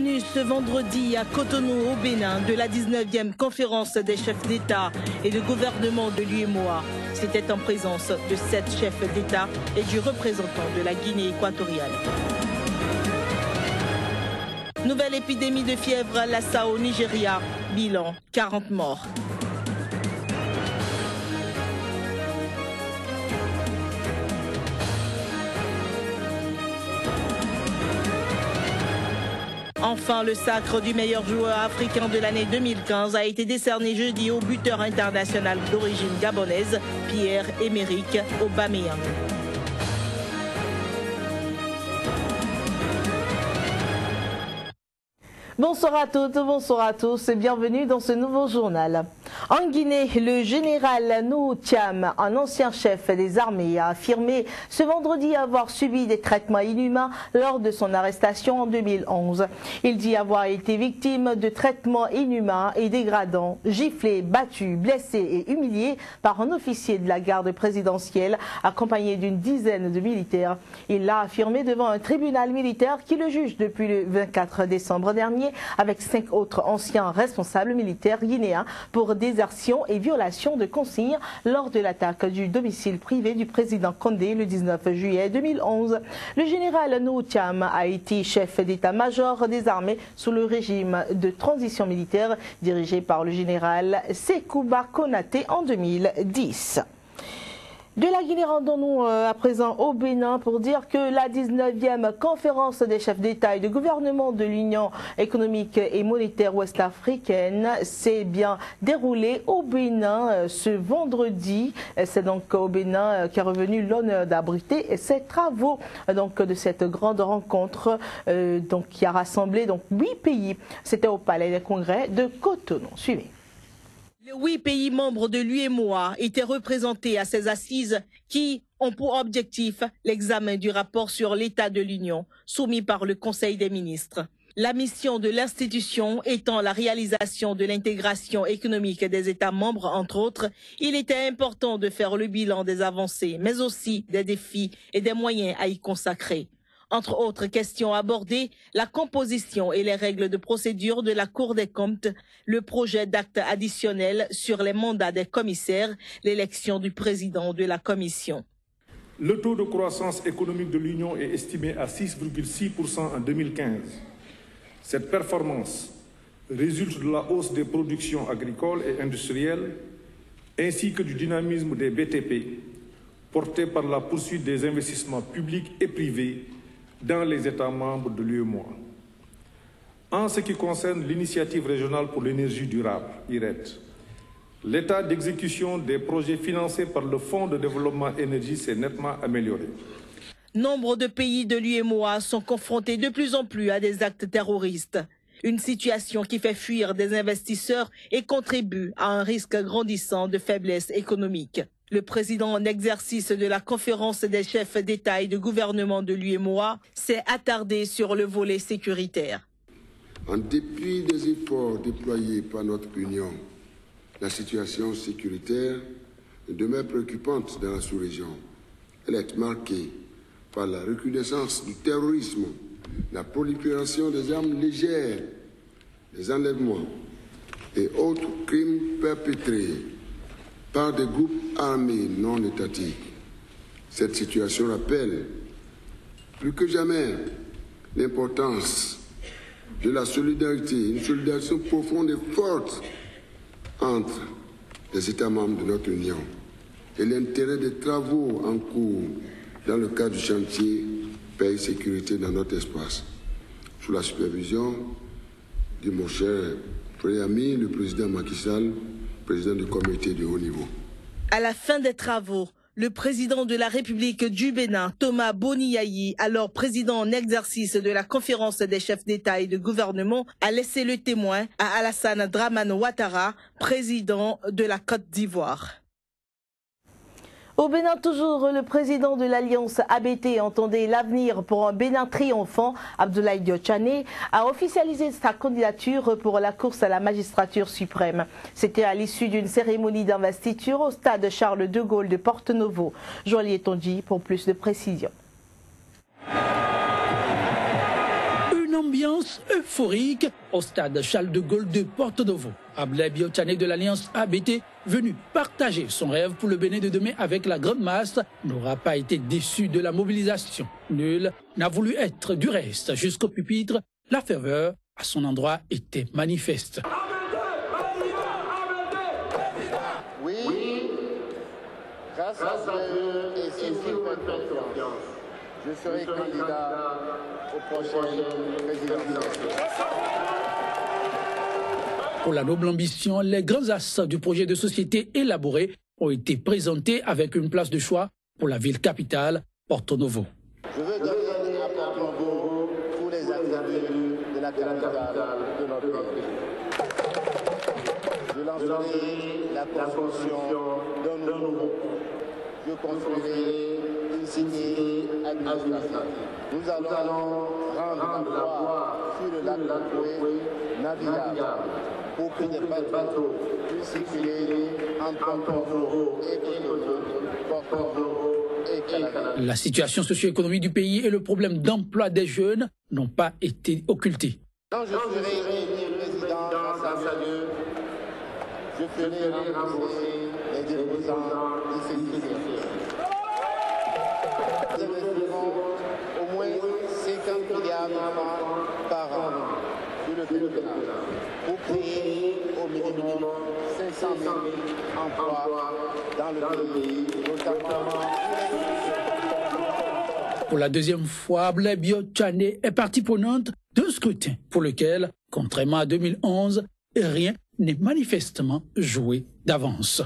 tenue ce vendredi à Cotonou au Bénin de la 19e conférence des chefs d'État et de gouvernement de l'UEMOA. C'était en présence de 7 chefs d'État et du représentant de la Guinée équatoriale. Nouvelle épidémie de fièvre Lassa au Nigeria, bilan 40 morts. Enfin, le sacre du meilleur joueur africain de l'année 2015 a été décerné jeudi au buteur international d'origine gabonaise, Pierre-Emerick Aubameyang. Bonsoir à toutes, bonsoir à tous et bienvenue dans ce nouveau journal. En Guinée, le général Nou Thiam, un ancien chef des armées, a affirmé ce vendredi avoir subi des traitements inhumains lors de son arrestation en 2011. Il dit avoir été victime de traitements inhumains et dégradants, giflé, battu, blessé et humilié par un officier de la garde présidentielle accompagné d'une dizaine de militaires. Il l'a affirmé devant un tribunal militaire qui le juge depuis le 24 décembre dernier avec 5 autres anciens responsables militaires guinéens pour désertion et violation de consignes lors de l'attaque du domicile privé du président Condé le 19 juillet 2011. Le général Nou Thiam a été chef d'état-major des armées sous le régime de transition militaire dirigé par le général Sekouba Konaté en 2010. De la Guinée, rendons-nous à présent au Bénin pour dire que la 19e conférence des chefs d'État et de gouvernement de l'Union économique et monétaire ouest-africaine s'est bien déroulée au Bénin ce vendredi. C'est donc au Bénin qu'est revenu l'honneur d'abriter ces travaux de cette grande rencontre qui a rassemblé 8 pays. C'était au Palais des Congrès de Cotonou. Suivez. Les 8 pays membres de l'UEMOA étaient représentés à ces assises qui ont pour objectif l'examen du rapport sur l'état de l'Union soumis par le Conseil des ministres. La mission de l'institution étant la réalisation de l'intégration économique des États membres, entre autres, il était important de faire le bilan des avancées, mais aussi des défis et des moyens à y consacrer. Entre autres questions abordées, la composition et les règles de procédure de la Cour des comptes, le projet d'acte additionnel sur les mandats des commissaires, l'élection du président de la commission. Le taux de croissance économique de l'Union est estimé à 6,6% en 2015. Cette performance résulte de la hausse des productions agricoles et industrielles, ainsi que du dynamisme des BTP, porté par la poursuite des investissements publics et privés dans les États membres de l'UEMOA. En ce qui concerne l'initiative régionale pour l'énergie durable, IRED, l'état d'exécution des projets financés par le Fonds de développement énergie s'est nettement amélioré. Nombre de pays de l'UEMOA sont confrontés de plus en plus à des actes terroristes. Une situation qui fait fuir des investisseurs et contribue à un risque grandissant de faiblesse économique. Le président en exercice de la conférence des chefs d'État et de gouvernement de l'UEMOA s'est attardé sur le volet sécuritaire. En dépit des efforts déployés par notre Union, la situation sécuritaire demeure préoccupante dans la sous-région. Elle est marquée par la recrudescence du terrorisme, la prolifération des armes légères, les enlèvements et autres crimes perpétrés par des groupes armés non étatiques. Cette situation rappelle plus que jamais l'importance de la solidarité, une solidarité profonde et forte entre les États membres de notre Union et l'intérêt des travaux en cours dans le cadre du chantier paix et sécurité dans notre espace, sous la supervision de mon cher frère ami, le président Macky Sall, président du comité de haut niveau. À la fin des travaux, le président de la République du Bénin, Thomas Boniayi, alors président en exercice de la conférence des chefs d'État et de gouvernement, a laissé le témoin à Alassane Dramane Ouattara, président de la Côte d'Ivoire. Au Bénin toujours, le président de l'Alliance ABT entendait l'avenir pour un Bénin triomphant, Abdoulaye Diop-Tchané, a officialisé sa candidature pour la course à la magistrature suprême. C'était à l'issue d'une cérémonie d'investiture au stade Charles de Gaulle de Porto-Novo. Joël Tonji pour plus de précisions. Ambiance euphorique au stade Charles de Gaulle de Porto-Novo. Abdoulaye Biotchané de l'Alliance ABT, venu partager son rêve pour le Bénin de demain avec la grande masse, n'aura pas été déçu de la mobilisation. Nul n'a voulu être du reste. Jusqu'au pupitre, la ferveur à son endroit était manifeste. Oui, grâce à Dieu et si vous me faites confiance, je serai candidat au prochain présidentiel. Pour la noble ambition, les grands axes du projet de société élaboré ont été présentés avec une place de choix pour la ville capitale, Porto-Novo. Je veux donner à Porto-Novo tous les attributs de la capitale de notre pays. Je lancerai la construction d'un nouveau. Je construirai une cité administrative. Nous allons rendre la voie sur le lac Koué navigable pour que des bateaux puissent circuler entre Porto-Novo et Porto-Novo et Calavi. La situation socio-économique du pays et le problème d'emploi des jeunes n'ont pas été occultés. Quand je serai élu président grâce à Dieu, je ferai rembourser les déposants de ces lycées. Nous investirons au moins 50 milliards de francs par an sur le quinquennat pour créer au minimum 500 000 emplois dans le pays, notamment Pour la deuxième fois, Abdoulaye Biotchané est partie prenante d'un scrutin pour lequel, contrairement à 2011, rien n'est manifestement joué d'avance.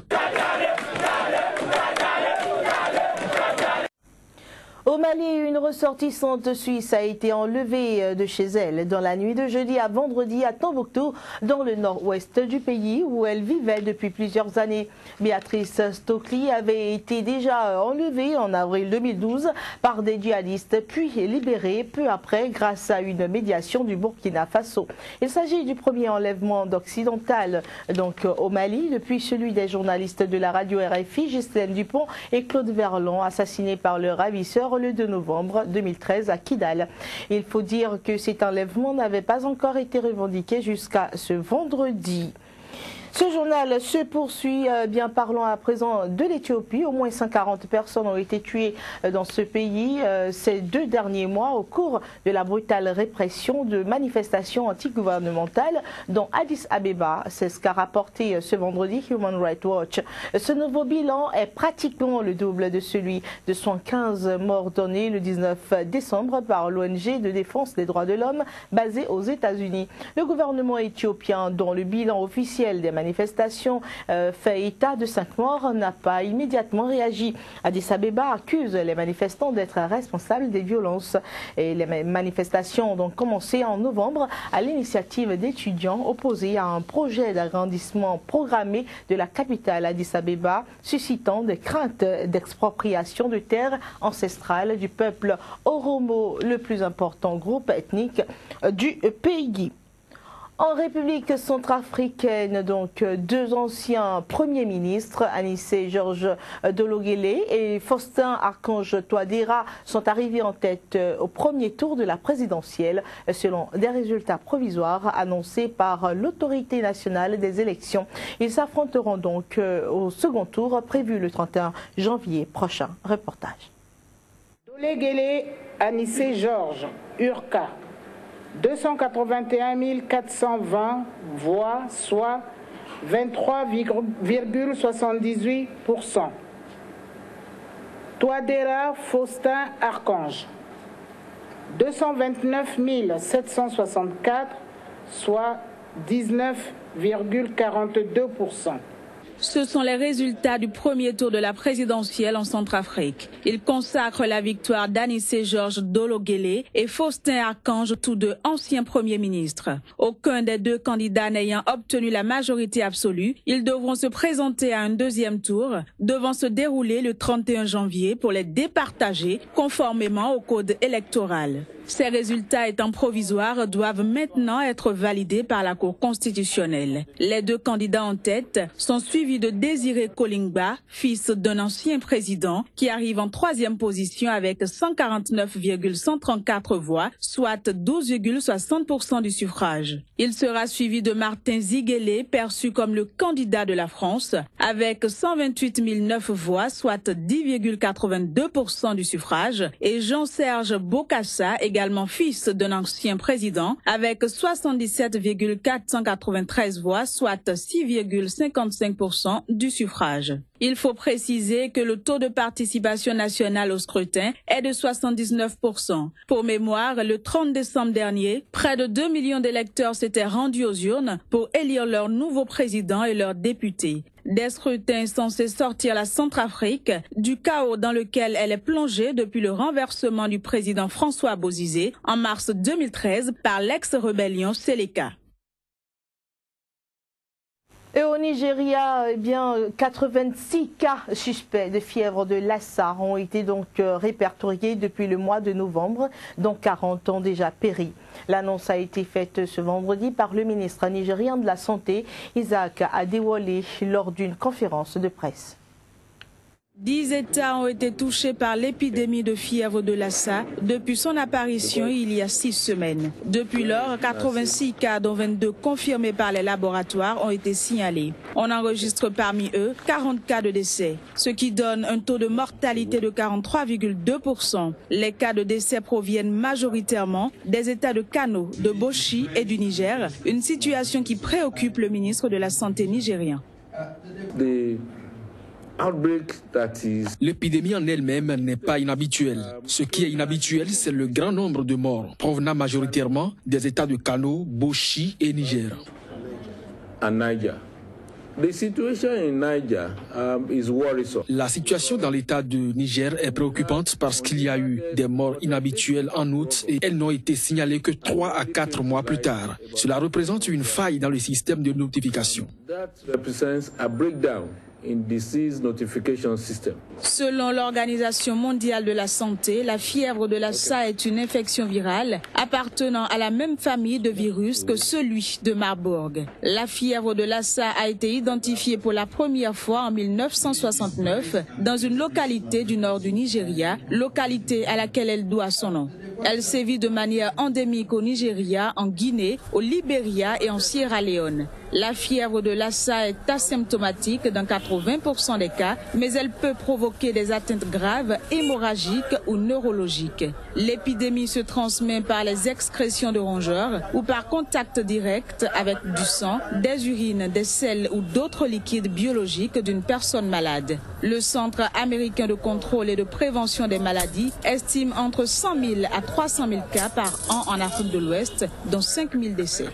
Au Mali, une ressortissante suisse a été enlevée de chez elle dans la nuit de jeudi à vendredi à Tombouctou, dans le nord-ouest du pays où elle vivait depuis plusieurs années. Béatrice Stokely avait été déjà enlevée en avril 2012 par des djihadistes, puis libérée peu après grâce à une médiation du Burkina Faso. Il s'agit du premier enlèvement d'occidental donc au Mali depuis celui des journalistes de la radio RFI, Ghislaine Dupont et Claude Verlon, assassinés par le ravisseur le 2 novembre 2013 à Kidal. Il faut dire que cet enlèvement n'avait pas encore été revendiqué jusqu'à ce vendredi. Ce journal se poursuit. Bien parlant à présent de l'Éthiopie. Au moins 140 personnes ont été tuées dans ce pays ces 2 derniers mois au cours de la brutale répression de manifestations antigouvernementales dans Addis Abeba. C'est ce qu'a rapporté ce vendredi Human Rights Watch. Ce nouveau bilan est pratiquement le double de celui de 115 morts donnés le 19 décembre par l'ONG de défense des droits de l'homme basée aux États-Unis. Le gouvernement éthiopien, dont le bilan officiel des manifestation fait état de 5 morts, n'a pas immédiatement réagi. Addis Abeba accuse les manifestants d'être responsables des violences. Et les manifestations ont donc commencé en novembre à l'initiative d'étudiants opposés à un projet d'agrandissement programmé de la capitale Addis Abeba, suscitant des craintes d'expropriation de terres ancestrales du peuple Oromo, le plus important groupe ethnique du pays. En République centrafricaine, donc 2 anciens premiers ministres, Anissé Georges Dologuélé et Faustin Archange Touadéra, sont arrivés en tête au premier tour de la présidentielle, selon des résultats provisoires annoncés par l'autorité nationale des élections. Ils s'affronteront donc au second tour prévu le 31 janvier prochain. Reportage. Dologuélé, Anissé Georges, URCA. 281 420 voix, soit 23,78%. Touadéra Faustin Archange, 229 764, soit 19,42%. Ce sont les résultats du premier tour de la présidentielle en Centrafrique. Il consacre la victoire d'Anissé Georges Dologuélé et Faustin Archange, tous 2 anciens premiers ministres. Aucun des 2 candidats n'ayant obtenu la majorité absolue, ils devront se présenter à un deuxième tour, devant se dérouler le 31 janvier pour les départager conformément au code électoral. Ces résultats étant provisoires doivent maintenant être validés par la Cour constitutionnelle. Les deux candidats en tête sont suivis de Désiré Kolingba, fils d'un ancien président, qui arrive en 3e position avec 149,134 voix, soit 12,60% du suffrage. Il sera suivi de Martin Ziguélé, perçu comme le candidat de la France, avec 128 009 voix, soit 10,82% du suffrage, et Jean-Serge Bokassa, également fils d'un ancien président, avec 77,493 voix, soit 6,55% du suffrage. Il faut préciser que le taux de participation nationale au scrutin est de 79%. Pour mémoire, le 30 décembre dernier, près de 2 millions d'électeurs s'étaient rendus aux urnes pour élire leur nouveau président et leurs députés. Des scrutins censés sortir la Centrafrique du chaos dans lequel elle est plongée depuis le renversement du président François Bozizé en mars 2013 par l'ex-rébellion Séléka. Et au Nigeria, 86 cas suspects de fièvre de Lassa ont été donc répertoriés depuis le mois de novembre, dont 40 ont déjà péri. L'annonce a été faite ce vendredi par le ministre nigérien de la Santé, Isaac Adewole, lors d'une conférence de presse. 10 États ont été touchés par l'épidémie de fièvre de Lassa depuis son apparition il y a 6 semaines. Depuis lors, 86 cas, dont 22 confirmés par les laboratoires, ont été signalés. On enregistre parmi eux 40 cas de décès, ce qui donne un taux de mortalité de 43,2%. Les cas de décès proviennent majoritairement des États de Kano, de Bauchi et du Niger, une situation qui préoccupe le ministre de la Santé nigérien. L'épidémie en elle-même n'est pas inhabituelle. Ce qui est inhabituel, c'est le grand nombre de morts, provenant majoritairement des États de Kano, Bauchi et Niger. La situation dans l'État de Niger est préoccupante parce qu'il y a eu des morts inhabituelles en août et elles n'ont été signalées que 3 à 4 mois plus tard. Cela représente une faille dans le système de notification. Selon l'Organisation mondiale de la santé, la fièvre de Lassa est une infection virale appartenant à la même famille de virus que celui de Marburg. La fièvre de Lassa a été identifiée pour la première fois en 1969 dans une localité du nord du Nigeria, localité à laquelle elle doit son nom. Elle sévit de manière endémique au Nigeria, en Guinée, au Libéria et en Sierra Leone. La fièvre de Lassa est asymptomatique dans 80% des cas, mais elle peut provoquer des atteintes graves, hémorragiques ou neurologiques. L'épidémie se transmet par les excrétions de rongeurs ou par contact direct avec du sang, des urines, des selles ou d'autres liquides biologiques d'une personne malade. Le Centre américain de contrôle et de prévention des maladies estime entre 100 000 à 300 000 cas par an en Afrique de l'Ouest, dont 5 000 décès.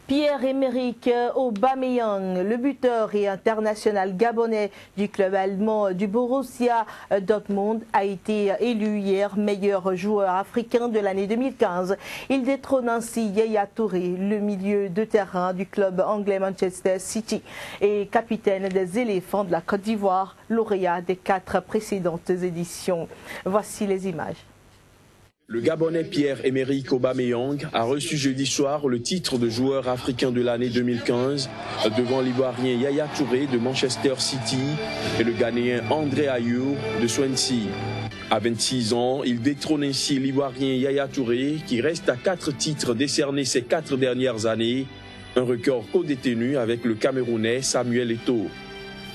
Pierre-Emerick Aubameyang, le buteur et international gabonais du club allemand du Borussia Dortmund, a été élu hier meilleur joueur africain de l'année 2015. Il détrône ainsi Yaya Touré, le milieu de terrain du club anglais Manchester City et capitaine des éléphants de la Côte d'Ivoire, lauréat des 4 précédentes éditions. Voici les images. Le Gabonais Pierre-Emerick Aubameyang a reçu jeudi soir le titre de joueur africain de l'année 2015 devant l'Ivoirien Yaya Touré de Manchester City et le Ghanéen André Ayew de Swansea. À 26 ans, il détrône ainsi l'Ivoirien Yaya Touré qui reste à 4 titres décernés ces 4 dernières années, un record co-détenu avec le Camerounais Samuel Eto'o.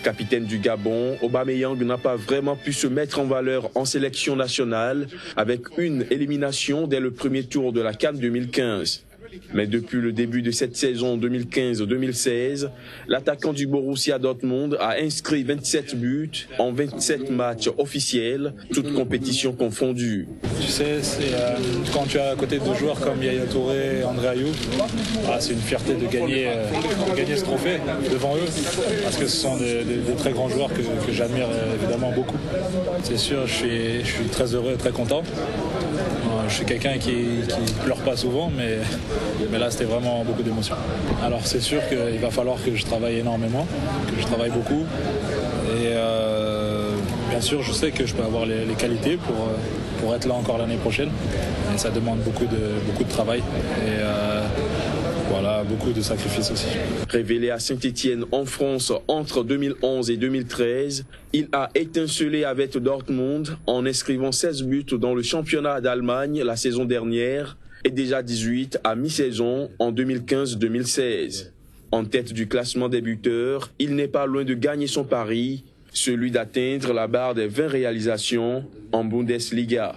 Capitaine du Gabon, Aubameyang n'a pas vraiment pu se mettre en valeur en sélection nationale avec une élimination dès le premier tour de la CAN 2015. Mais depuis le début de cette saison 2015-2016, l'attaquant du Borussia Dortmund a inscrit 27 buts en 27 matchs officiels, toutes compétitions confondues. Tu sais, quand tu as à côté de joueurs comme Yaya Touré et André Ayew, c'est une fierté de gagner ce trophée devant eux, parce que ce sont des très grands joueurs que j'admire évidemment beaucoup. C'est sûr, je suis très heureux et très content. Je suis quelqu'un qui ne pleure pas souvent, mais là c'était vraiment beaucoup d'émotions. Alors c'est sûr qu'il va falloir que je travaille énormément, que je travaille beaucoup. Et Bien sûr, je sais que je peux avoir les qualités pour être là encore l'année prochaine. Et ça demande beaucoup de travail et voilà, beaucoup de sacrifices aussi. Révélé à Saint-Étienne en France entre 2011 et 2013, il a étincelé avec Dortmund en inscrivant 16 buts dans le championnat d'Allemagne la saison dernière et déjà 18 à mi-saison en 2015-2016. En tête du classement des buteurs, il n'est pas loin de gagner son pari, celui d'atteindre la barre des 20 réalisations en Bundesliga.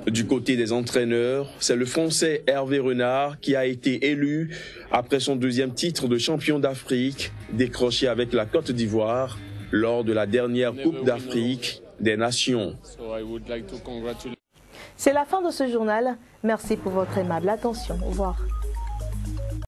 Du côté des entraîneurs, c'est le Français Hervé Renard qui a été élu après son deuxième titre de champion d'Afrique, décroché avec la Côte d'Ivoire lors de la dernière Coupe d'Afrique des Nations. C'est la fin de ce journal. Merci pour votre aimable attention. Au revoir.